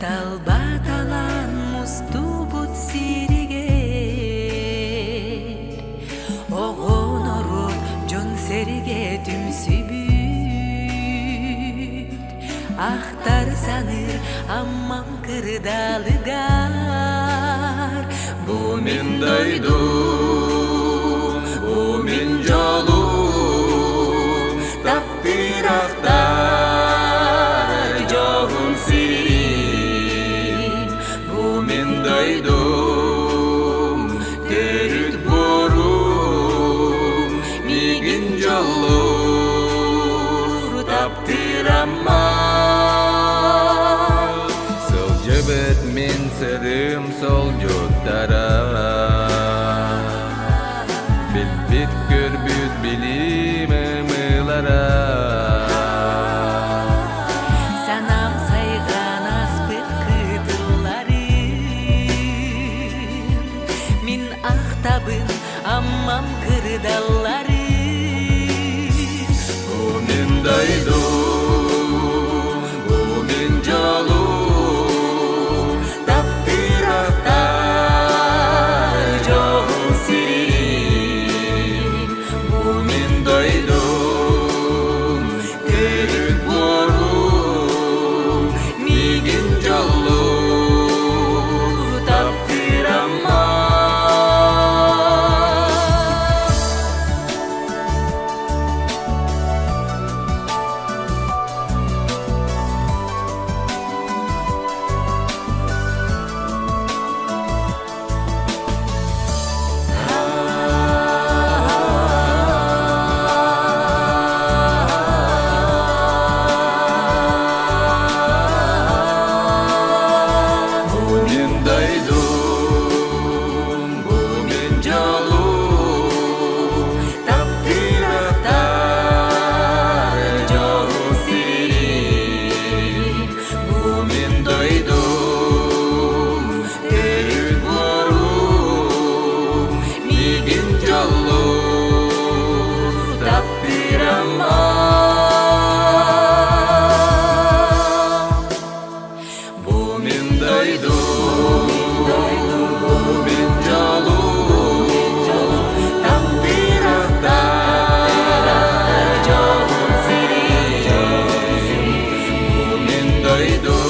талбаталан мустубут сиригер огонорот жон серге түмсүбүт ахтар саныр аммам кырдалыгар бу мен дойдум бу мен жолум таптырактар жогун сирин бу мен дойдум төрүт борум мигин жолур таптырамман сол жебет мен сырым сол жуттара бит көрбүт билим ымылара санам сайган аспыт кыдыллары мин актабын аммам кырдаллары бу мен дойдум бу мен жолум таптырактар жогун сирин бу мен дойдум төрүт борум мигин жолур таптырамман Doido